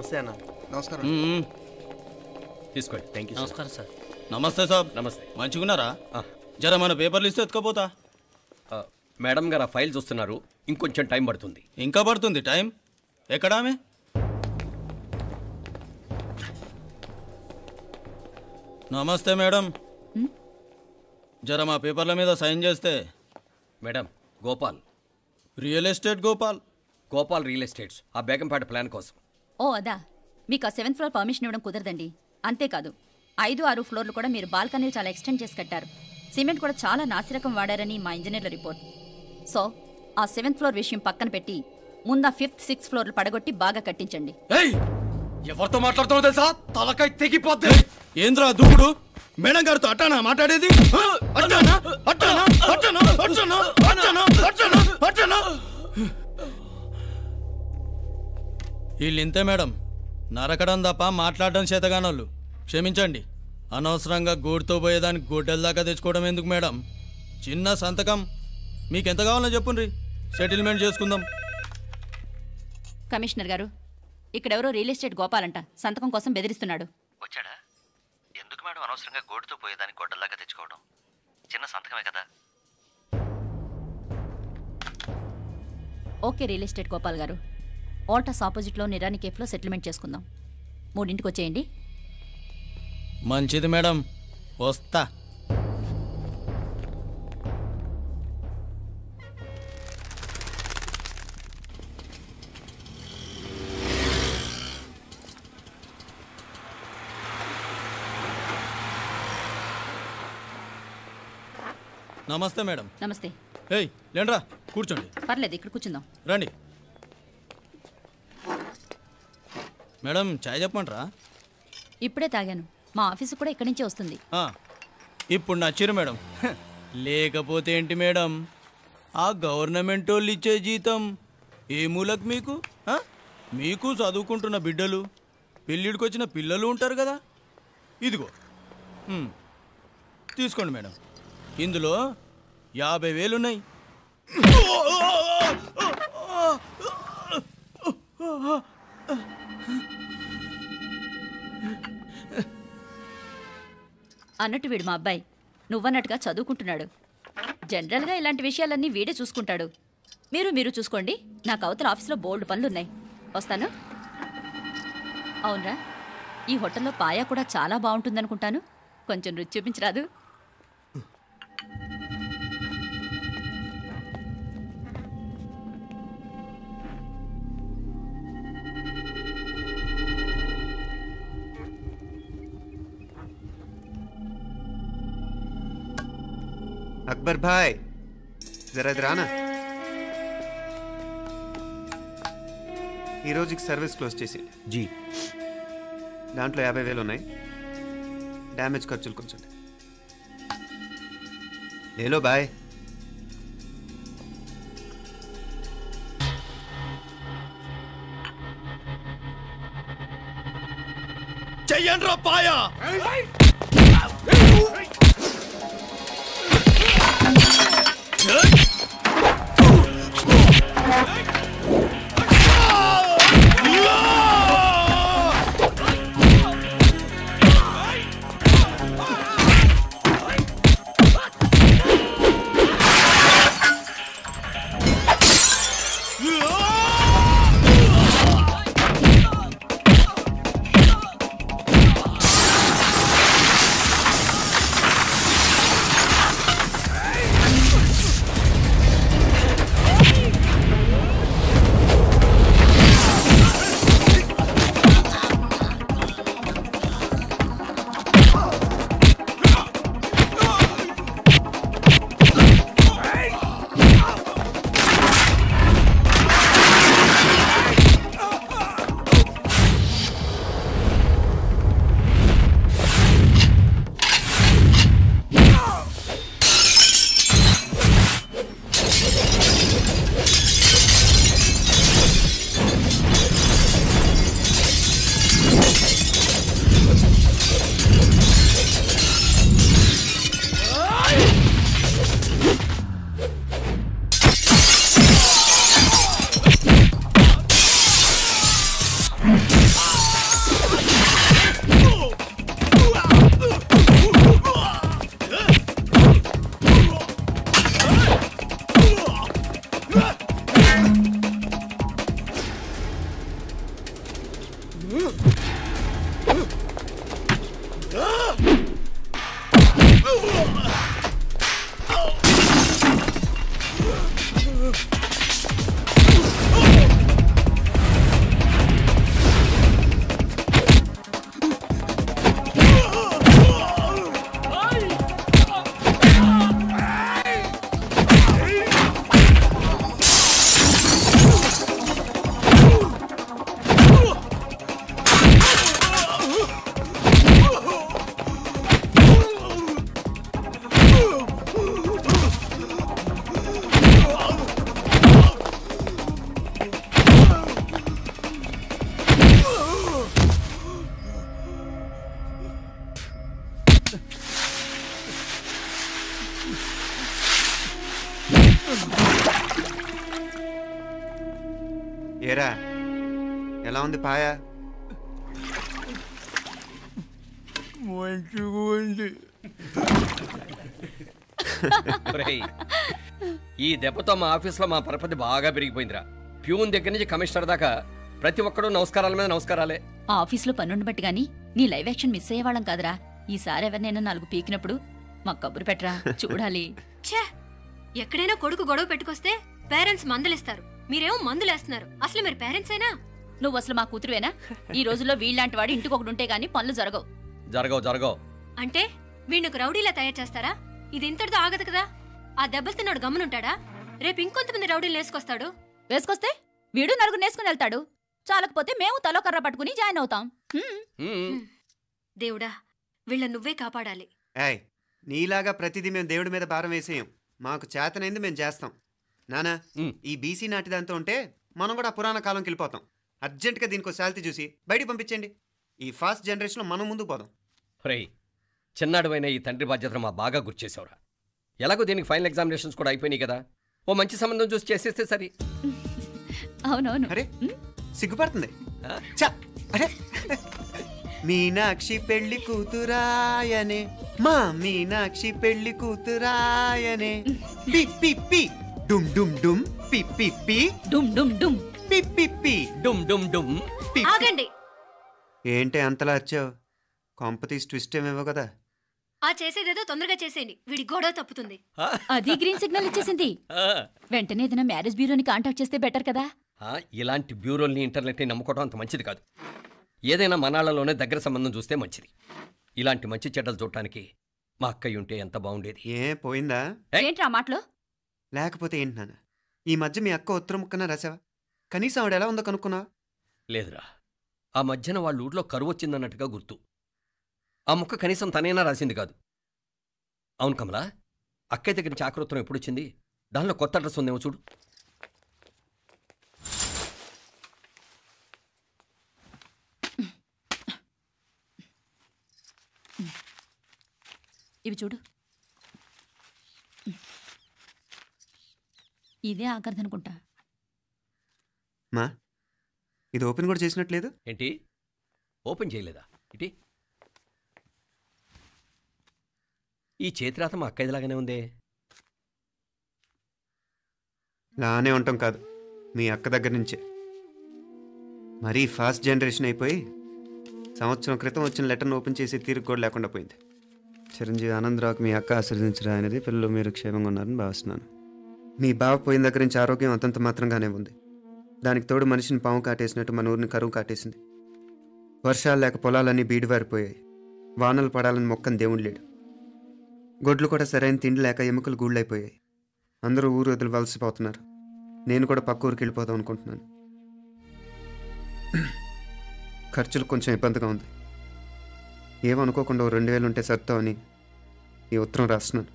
నమస్తే అన్న. నమస్కారం. తీసుకోండి. Thank you. నమస్కారం సార్. నమస్తే సాబ్. నమస్తే. మంచిగున్నారా? జర మన పేపర్లు ఇస్తే ఎత్తుకపోతా. మేడం గారు ఆ ఫైల్ చూస్తున్నారు, ఇంకొంచెం టైం పడుతుంది. ఇంకా పడుతుంది టైం? ఎక్కడా ఆమె? నమస్తే మేడం, జర మా పేపర్ల మీద సైన్ చేస్తే. Madam, Gopal, real estate Gopal. Gopal real estates, ఆ బేగంపేట ప్లాన్ కోసం. ఓ అదా, మీకు ఆ 7th ఫ్లోర్ పర్మిషన్ ఇవ్వడం కుదరదండి. అంతేకాదు 5-6 ఫ్లోర్లు కూడా మీరు బాల్కనీలు చాలా ఎక్స్టెండ్ చేసి కట్టారు. సిమెంట్ కూడా చాలా నాసిరకం వాడారని మా ఇంజనీర్ల రిపోర్ట్. సో ఆ 7th ఫ్లోర్ విషయం పక్కన పెట్టి ముందు ఆ 5th, 6th ఫ్లోర్లు పడగొట్టి బాగా కట్టించండి. ఎవరితో మాట్లాడుతున్నావు తెలుసా? తలకాయ తెగిపోద్ది. ఏంద్రా దూకుడు? మేడం గారితో అట్టానా మాట్లాడేది? అట్టానా అట్టానా అట్టానా అట్టానా అట్టానా అట్టానా అట్టానా? వీళ్ళు ఇంతే మేడం, నరకడం తప్ప మాట్లాడడం చేతగానోళ్ళు. క్షమించండి, అనవసరంగా గూడుతో పోయేదానికి గొడ్డల దాకా తెచ్చుకోవడం ఎందుకు మేడం? చిన్న సంతకం మీకెంత కావాలో చెప్పుండ్రి, సెటిల్మెంట్ చేసుకుందాం. కమిషనర్ గారు, ఇక్కడెవరో రియల్ ఎస్టేట్ గోపాలంట సంతకం కోసం బెదిరిస్తున్నాడు. వచ్చాడా? ఎందుకు మేడం అనవసరంగా గోడుతో పోయేదానికి గొడ్డల్లాగా తెచ్చుకోవడం? చిన్న సంతకమే కదా. ఓకే రియల్ ఎస్టేట్ గోపాల్ గారు, ఆల్టాస్ ఆపోజిట్లో నిరాని కేఫ్లో సెటిల్మెంట్ చేసుకుందాం. 3ంటికి వచ్చేయండి. మంచిది మేడం, వస్తా. నమస్తే మేడం. నమస్తే. ఏయ్ లేండ్రా, కూర్చోండి. పర్లేదు, ఇక్కడ కూర్చుందాం. రండి మేడం, చాయ్ చెప్పమంటారా? ఇప్పుడే తాగాను. మా ఆఫీసు కూడా ఇక్కడి నుంచే వస్తుంది. ఇప్పుడు నచ్చిరు మేడం. లేకపోతే ఏంటి మేడం, ఆ గవర్నమెంట్ వాళ్ళు ఇచ్చే జీతం ఏ మూలకు మీకు? మీకు చదువుకుంటున్న బిడ్డలు, పెళ్ళిడికి వచ్చిన పిల్లలు ఉంటారు కదా. ఇదిగో తీసుకోండి మేడం, ఇందులో 50,000 ఉన్నాయి. అన్నట్టు వీడు మా అబ్బాయి నువ్వన్నట్టుగా చదువుకుంటున్నాడు. జనరల్గా ఇలాంటి విషయాలన్నీ వీడే చూసుకుంటాడు. మీరు చూసుకోండి. నాకు అవతల ఆఫీస్లో బోల్డ్ పనులున్నాయి. వస్తాను. అవునరా, ఈ హోటల్లో పాయా కూడా చాలా బాగుంటుందనుకుంటాను. కొంచెం రుచి చూపించరాదు? అక్బర్ భాయ్, జరా రానా. ఈ రోజుకి సర్వీస్ క్లోజ్ చేసి జీ, దాంట్లో 50,000 ఉన్నాయి. డ్యామేజ్ ఖర్చులు కొంచెం లేలో బాయ్. చెయ్యండి రా పాయా. ఏరా ఎలా ఉంది పాయ? మంచిగా ఉంది. ఒరేయ్, ఈ దెబ్బతో మా ఆఫీస్లో మా పరపతి బాగా పెరిగిపోయిందిరా. ప్యూన్ దగ్గర నుంచి కమిషనర్ దాకా ప్రతి ఒక్కడు నమస్కారాల మీద నమస్కారాలే. ఆ ఆఫీస్లో పనుండి బట్టి గాని నీ లైవ్ యాక్షన్ మిస్ అయ్యేవాళ్ళం కాదురా. ఈసారి ఎవరినైనా 4 పీకినప్పుడు మాకు కబురు పెట్టరా, చూడాలి. ఛే! ఎక్కడైనా కొడుకు గొడవ పెట్టుకొస్తే పేరెంట్స్ మందులిస్తారు, మీరేమో మందులేస్తున్నారు. అసలు మీరు పేరెంట్సేనా? నువ్వు అసలు మా కూతురువేనా? ఈ రోజుల్లో వీళ్ళలాంటి వాడు ఇంటికి ఒకటి ఉంటే గానీ పనులు జరగవు. జరగవు. అంటే వీణ్ణకు రౌడీలా తయారు చేస్తారా? ఇది ఇంతటితో ఆగదు కదా. ఆ దెబ్బలు తిన్నాడు గమనుంటాడా? రేపు ఇంకొంతమంది రౌడీలు వేసుకొస్తాడు. వేసుకొస్తే వీడు 4 నేసుకుని వెళ్తాడు. చాలకపోతే మేము తలో కర్ర పట్టుకుని జాయిన్ అవుతాం. దేవుడా, వీళ్ళ నువ్వే కాపాడాలి. ఏయ్, నీలాగా ప్రతిదీ మేము దేవుడి మీద భారం వేసేయం. మాకు చేతనైంది మేము చేస్తాం. నానా, ఈ బీసీ నాటి దాంతో ఉంటే మనం కూడా పురాణ కాలంకి వెళ్ళిపోతాం. అర్జెంటుగా దీనికి శాలిటీ చూసి బయటికి పంపించండి. ఈ ఫాస్ట్ జనరేషన్లో మనం ముందుకు పోదాం. ఒరేయ్, చిన్నాడువైన ఈ తండ్రి బాధ్యతను మా బాగా గుర్చేసావురా. ఎలాగో దీనికి ఫైనల్ ఎగ్జామినేషన్స్ కూడా అయిపోయినాయి కదా, ఓ మంచి సంబంధం చూసి చేసేస్తే సరి. అవునవును. అరే సిగ్గుపడుతుంది. ఛ! అరే మీనాక్షి పెళ్లి కూతురాయనే, మా మీనాక్షి పెళ్లి కూతురాయనే. పి పి పి డుమ్ డుమ్ డుమ్ పి పి పి డుమ్ డుమ్ డుమ్ పి పి పి డుమ్ డుమ్ డుమ్. ఆగండి. ఏంటి అంతలా వచ్చావు? కాంపతీస్ ట్విస్ట్ ఏమేవో కదా. ఆ చేసేదేదో తొందరగా చేసేయండి, వీడి గొడవ తప్పుతుంది. అది గ్రీన్ సిగ్నల్ ఇచ్చేసింది. వెంటనే ఏదైనా మ్యారేజ్ బ్యూరోని కాంటాక్ట్ చేస్తే బెటర్ కదా. ఇలాంటి బ్యూరోల్ని ఇంటర్నెట్ని నమ్ముకోవడం అంత మంచిది కాదు. ఏదైనా మనాళ్ళలోనే దగ్గర సంబంధం చూస్తే మంచిది. ఇలాంటి మంచి చెడ్డలు చూడటానికి మా అక్కయ్య ఉంటే ఎంత బాగుండేది. ఏ పోయిందా? ఏంట్రా మాటలు? లేకపోతే ఏంటి నాన్న, ఈ మధ్య మీ అక్క ఉత్తరం ముక్కన రాసావా? కనీసం ఆవిడ ఎలా ఉందో కనుక్కున్నావా? లేదురా, ఆ మధ్యన వాళ్ళ ఊర్లో కరువు వచ్చిందన్నట్టుగా గుర్తు. ఆ ముక్క కనీసం తనైనా రాసింది కాదు. అవును కమలా, అక్కయ్య దగ్గర నుంచి ఆకృతం ఎప్పుడు వచ్చింది? దానిలో కొత్త అడ్రస్ ఉందేమో చూడు. ఇవి చూడు. ఇదే ఆఖరిదనుకుంటా. మా ఇది ఓపెన్ కూడా చేసినట్లేదు. ఏంటి ఓపెన్ చేయలేదా? ఇటీ ఈ చేతిరాత మా అక్కయ్యలాగానే ఉందే. లానే ఉంటాం కాదు, మీ అక్క దగ్గర నుంచే. మరీ ఫాస్ట్ జనరేషన్ అయిపోయి సంవత్సరం క్రితం వచ్చిన లెటర్ను ఓపెన్ చేసి తీరుకు కూడా లేకుండా పోయింది. చిరంజీవి ఆనందరావుకి మీ అక్క ఆశీర్వదించరా అనేది, పిల్లలు మీరు క్షేమంగా ఉన్నారని భావిస్తున్నాను. మీ బావ పోయిన దగ్గర నుంచి ఆరోగ్యం అంతంత మాత్రంగానే ఉంది. దానికి తోడు మనిషిని పాము కాటేసినట్టు మన ఊరిని కరువు కాటేసింది. వర్షాలు లేక పొలాలన్నీ బీడివారిపోయాయి. వానలు పడాలని మొక్కని దేవుడు లేడు. గొడ్లు కూడా సరైన తిండి లేక ఎముకలు గూళ్ళైపోయాయి. అందరూ ఊరు వదిలివలసిపోతున్నారు. నేను కూడా పక్క ఊరికి వెళ్ళిపోదాం అనుకుంటున్నాను. ఖర్చులు కొంచెం ఇబ్బందిగా ఉంది. ఏమనుకోకుండా 2000 ఉంటే సర్తామని ఈ ఉత్తరం రాస్తున్నాను.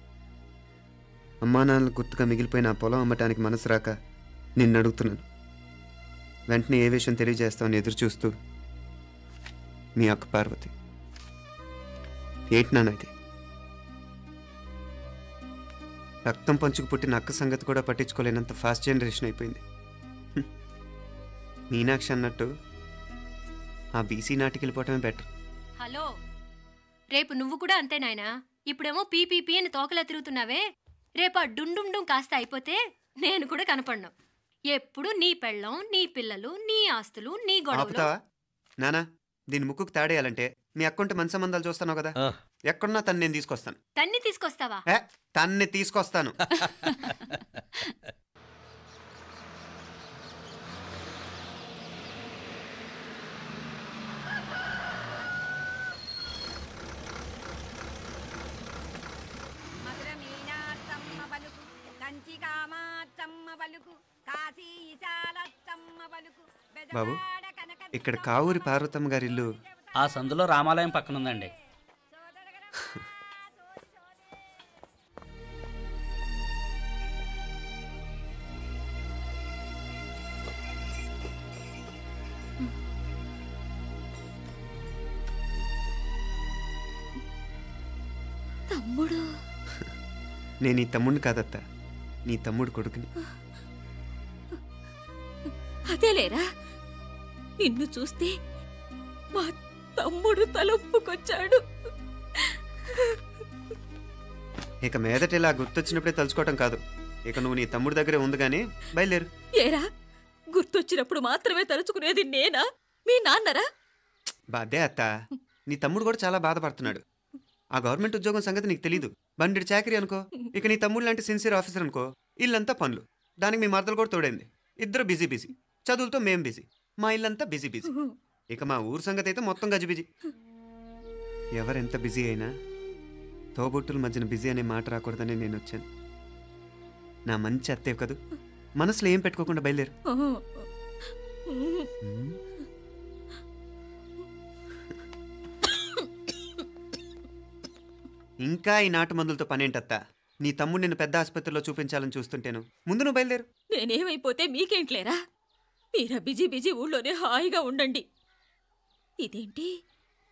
అమ్మా నాన్నలు గుర్తుగా మిగిలిపోయిన ఆ పొలం అమ్మటానికి మనసు రాక నిన్ను అడుగుతున్నాను. వెంటనే ఏ విషయం తెలియజేస్తామని ఎదురు చూస్తూ మీ అక్క పార్వతి. ఏంటి నాన్న ఇది? రక్తం పంచుకు పుట్టిన అక్క సంగతి కూడా పట్టించుకోలేనంత ఫాస్ట్ జనరేషన్ అయిపోయింది. మీనాక్షి అన్నట్టు ఆ బీసీ నాటికి వెళ్ళిపోవటమే బెటర్. హలో, రేపు నువ్వు కూడా అంతే నాయనా. ఇప్పుడేమో పీపీపీ అని తోకలా తిరుగుతున్నావే, రేపు ఆ డుండుండుం కాస్త అయిపోతే నేను కూడా కనపడను. ఎప్పుడు నీ పెళ్ళం, నీ పిల్లలు, నీ ఆస్తులు, నీ గొడవలు. ఆపుతావా నానా? దీని ముక్కుకు తాడేయాలంటే మీ అక్కంటే మంచి సంబంధాలు చూస్తాను కదా. ఎక్కడున్నా తను నేను తీసుకొస్తాను. తన్ని తీసుకొస్తావా? తన్ని తీసుకొస్తాను. బాబు, ఇక్కడ కావూరి పార్వతమ్మ గారి ఇల్లు ఆ సందులో రామాలయం పక్కనుందండి. తమ్ముడు? నేను ఈ తమ్ముడిని కాదత్త, నీ తమ్ముడు కొడుకుని. అదేలేరా, నిన్ను చూస్తే మా తమ్ముడు తలొప్పుకొచ్చాడు. ఇక మీదట ఇలా గుర్తొచ్చినప్పుడే తలుచుకోవటం కాదు. ఇక నువ్వు నీ తమ్ముడి దగ్గరే ఉంది కానీ బయలుదేరు. ఏరా, గుర్తొచ్చినప్పుడు మాత్రమే తలుచుకునేది నేనా, మీ నాన్నరా? బాధే అత్త, నీ తమ్ముడు కూడా చాలా బాధపడుతున్నాడు. ఆ గవర్నమెంట్ ఉద్యోగం సంగతి నీకు తెలీదు. బండి చాకరీ అనుకో. ఇక నీ తమ్ముడు లాంటి సిన్సియర్ ఆఫీసర్ అనుకో. ఇల్లంతా పనులు, దానికి మీ మరదలు కూడా తోడైంది. ఇద్దరు బిజీ బిజీ. చదువులతో మేం బిజీ, మా ఇల్లంతా బిజీ బిజీ. ఇక మా ఊరు సంగతి అయితే మొత్తం గజిబిజీ. ఎవరెంత బిజీ అయినా తోబుట్టుల మధ్యన బిజీ అనే మాట రాకూడదని నేను వచ్చాను. నా మంచి అత్తే కదూ, మనసులో ఏం పెట్టుకోకుండా బయలుదేరు. ఇంకా ఈ నాటు మందులతో పనేంటత్తా? నీ తమ్ముడు నిన్ను పెద్ద ఆసుపత్రిలో చూపించాలని చూస్తుంటేను. ముందు నువ్వు బయలుదేరు. నేనేమైపోతే మీకేంట్లేరా? మీరా బిజీ బిజీ ఊళ్ళోనే హాయిగా ఉండండి. ఇదేంటి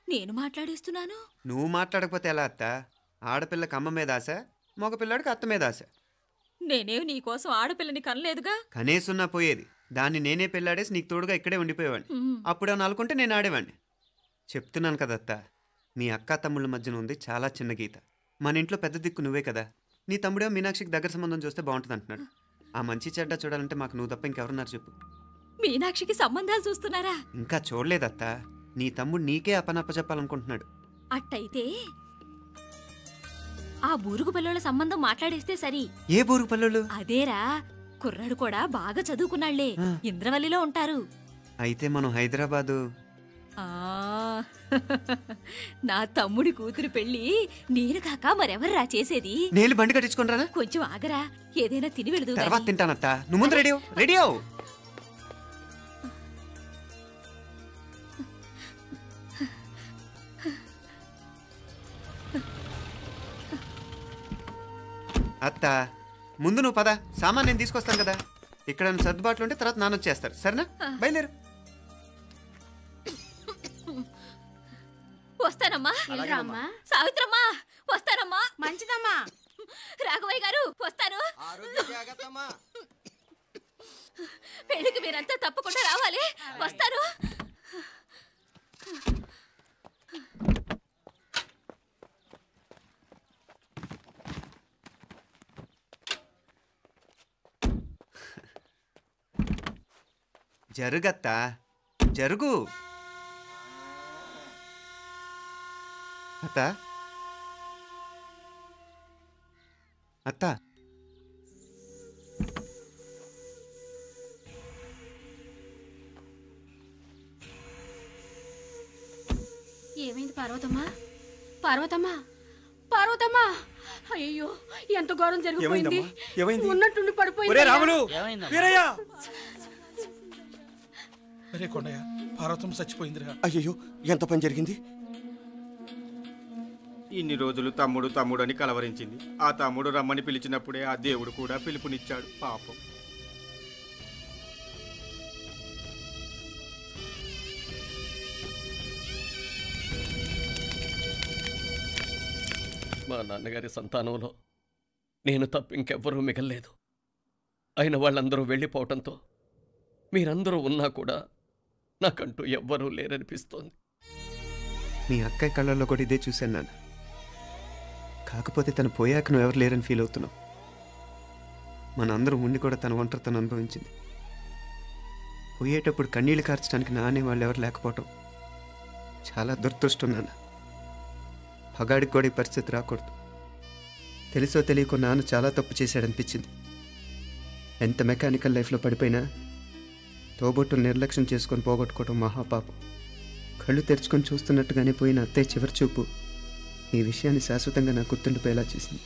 నేను మాట్లాడేస్తున్నాను? నువ్వు మాట్లాడకపోతే ఎలా అత్తా? ఆడపిల్లకి అమ్మ మీద ఆశ, మగపిల్లాడికి అత్త మీద ఆశ. నేనేం నీకోసం ఆడపిల్లని కనలేదుగా. కనేసున్నా పోయేది. దాన్ని నేనే పెళ్ళాడేసి నీకు తోడుగా ఇక్కడే ఉండిపోయేవాడిని. అప్పుడు అని అనుకుంటే నేను ఆడేవాడిని. చెప్తున్నాను కదత్తా, మీ అక్క తమ్ముళ్ళ మధ్యన ఉంది చాలా చిన్న గీత. మన ఇంట్లో పెద్ద దిక్కు నువ్వే కదా. నీ తమ్ముడే మీనాక్షికి దగ్గర సంబంధం చూస్తే బాగుంటుంది అంటున్నాడు. ఆ మంచి చెడ్డ చూడాలంటే మాకు నువ్వు తప్ప ఇంకెవరున్నారు చెప్పు? మీనాక్షికి సంబంధాలు చూస్తున్నారా? ఇంకా చూడలేదత్తా. నీ తమ్ముడు నీకే అపనప్ప చెప్పాలనుకుంటున్నాడు. అట్టయితే ఆ బూరుగు పిల్లల సంబంధం మాట్లాడేస్తే సరి. ఏ బూరుగు పల్లెలు? అదేరా, కుర్రాడు కూడా బాగా చదువుకున్నాళ్లే, ఇంద్రవల్లిలో ఉంటారు. అయితే మనం హైదరాబాదు. నా తమ్ముడి కూతురు పెళ్లి నేను కాక మరెవర్రా చేసేది? నేను బండి కట్టించుకుంటారా? కొంచెం ఆగరా, ఏదైనా తిని వెళదు. తర్వాత తింటానత్తా. నువ్వు ముందు రెడీ రెడీ అవు. అత్త, ముందు నువ్వు పద. సామాన్ నేను తీసుకొస్తాను కదా. ఇక్కడ సర్దుబాట్లు ఉంటే తర్వాత నాన్న వచ్చేస్తారు. సరేనా? బయలుదేరు. వస్తానమ్మా. సావిత్రమ్మా వస్తానమ్మా. మంచిదమ్మా. రాఘవయ్య గారు వస్తాను. పెళ్లికి మీరంతా తప్పకుండా రావాలి. వస్తాను. జరుగత్తా, జరుగు. అత్త, అత్త, ఏమైంది పార్వతమ్మా? పార్వతమ్మా, పార్వతమ్మా! అయ్యో, ఎంత ఘోరం జరిగిపోయింది. ఉన్నట్టుండి పడిపోయింది. రాములు, ఏమైందమ్మా? వీరయ్య! అరే కొండయ్య, పార్వతమ్మ చచ్చిపోయిందిరా. అయ్యో, ఎంత పని జరిగింది? ఇన్ని రోజులు తమ్ముడు తమ్ముడు అని కలవరించింది. ఆ తమ్ముడు రమ్మని పిలిచినప్పుడే ఆ దేవుడు కూడా పిలుపునిచ్చాడు. పాపం. మా నాన్నగారి సంతానంలో నేను తప్ప ఇంకెవ్వరూ మిగల్లేదు. అయిన వాళ్ళందరూ వెళ్ళిపోవటంతో మీరందరూ ఉన్నా కూడా నాకంటూ ఎవ్వరూ లేరనిపిస్తోంది. మీ అక్కయ్య కళ్ళల్లో కూడా ఇదే చూశాను నాన్న. కాకపోతే తను పోయాక నువ్వు ఎవరు లేరని ఫీల్ అవుతున్నావు. మనందరం ఉండి కూడా తన ఒంటరితను అనుభవించింది. పోయేటప్పుడు కన్నీళ్లు కార్చడానికి నానే వాళ్ళు ఎవరు లేకపోవటం చాలా దురదృష్టం నాన్న. పగాడికి కూడా ఈ పరిస్థితి రాకూడదు. తెలుసో తెలియకో నాన్న చాలా తప్పు చేశాడనిపించింది. ఎంత మెకానికల్ లైఫ్లో పడిపోయినా తోబొట్టులు నిర్లక్ష్యం చేసుకొని పోగొట్టుకోవడం మహాపాపం. కళ్ళు తెరుచుకొని చూస్తున్నట్టుగానే పోయిన అత్తయ్య చివరి చూపు ఈ విషయాన్ని శాశ్వతంగా నాకు గుర్తుండిపోయేలా చేసింది.